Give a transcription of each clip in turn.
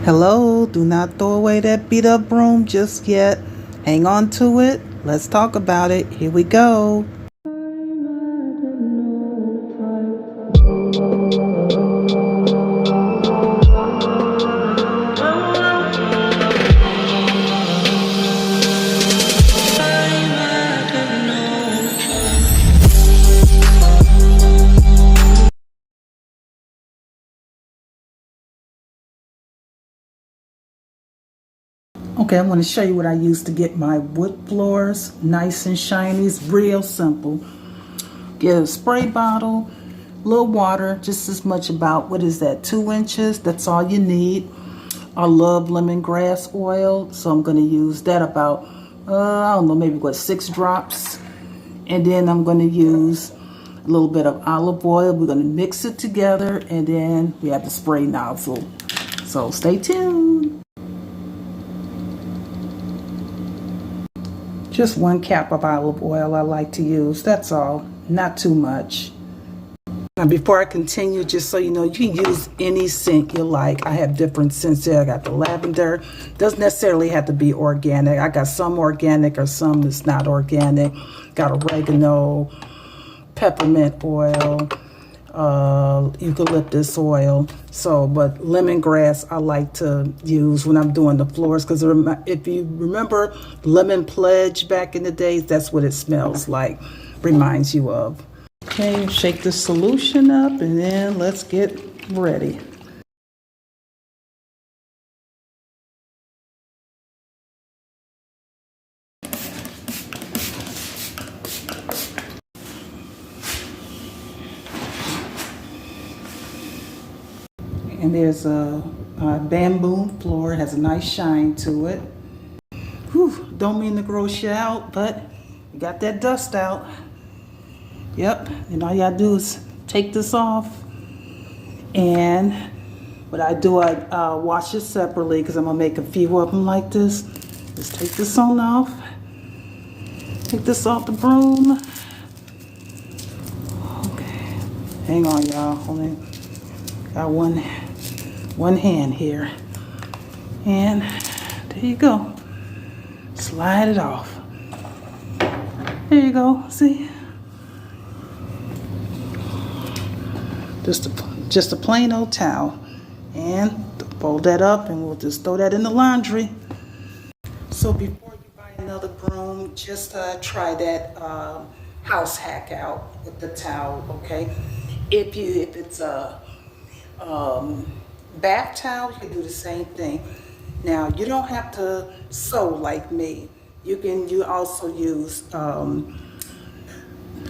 Hello, do not throw away that beat up broom just yet. Hang on to it. Let's talk about it. Here we go. Okay, I'm going to show you what I use to get my wood floors nice and shiny. It's real simple. Get a spray bottle, little water, just as much about, what is that, 2 inches? That's all you need. I love lemongrass oil, so I'm going to use that about, I don't know, maybe what, 6 drops. And then I'm going to use a little bit of olive oil. We're going to mix it together, and then we have the spray nozzle. So stay tuned. Just 1 cap of olive oil I like to use, that's all, not too much. Now before I continue, just so you know, you can use any scent you like. I have different scents here. I got the lavender, doesn't necessarily have to be organic. I got some organic or some that's not organic. Got oregano, peppermint oil, eucalyptus oil. So, but lemongrass I like to use when I'm doing the floors, because if you remember Lemon Pledge back in the days, that's what it smells like, reminds you of. Okay, shake the solution up and then let's get ready. And there's a bamboo floor. It has a nice shine to it. Whew, don't mean to gross you out, but you got that dust out. Yep, and all you gotta do is take this off. And what I do, I wash it separately because I'm gonna make a few of them like this. Just take this on off. Take this off the broom. Okay, hang on y'all, only got one hand here. And there you go. Slide it off. There you go, see? Just a plain old towel. And fold that up and we'll just throw that in the laundry. So before you buy another broom, just try that house hack out with the towel, okay? If it's a bath towel, you can do the same thing. Now you don't have to sew like me. You also use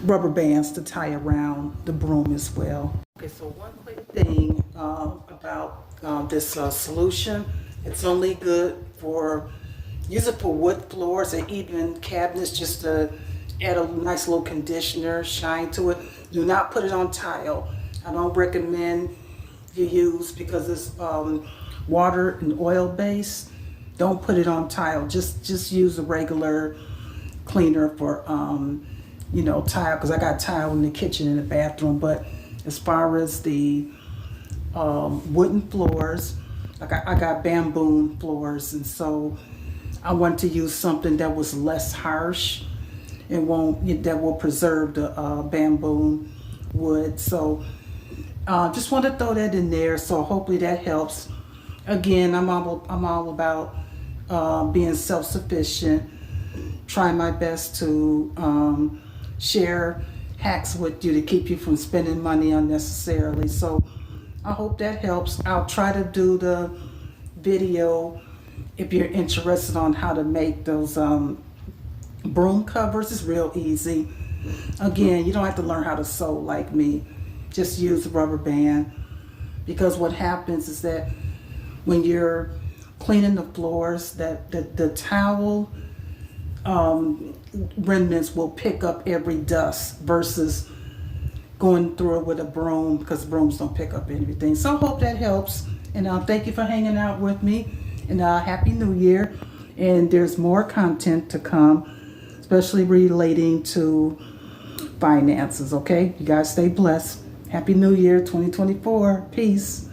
rubber bands to tie around the broom as well. Okay, so one quick thing about this solution. It's only good for, use it for wood floors or even cabinets, just to add a nice little conditioner, shine to it. Do not put it on tile. I don't recommend you use, because it's water and oil based. Don't put it on tile. Just use a regular cleaner for you know, tile, because I got tile in the kitchen and the bathroom. But as far as the wooden floors, I got bamboo floors, and so I want to use something that was less harsh and that will preserve the bamboo wood. So just want to throw that in there. So hopefully that helps. Again, I'm all about being self-sufficient, trying my best to share hacks with you to keep you from spending money unnecessarily. So I hope that helps. I'll try to do the video if you're interested on how to make those broom covers. It's real easy. Again, you don't have to learn how to sew like me. Just use a rubber band, because what happens is that when you're cleaning the floors, that the towel remnants will pick up every dust versus going through it with a broom, because brooms don't pick up anything. So I hope that helps, and thank you for hanging out with me, and Happy New Year. And there's more content to come, especially relating to finances. Okay, you guys stay blessed. Happy New Year 2024. Peace.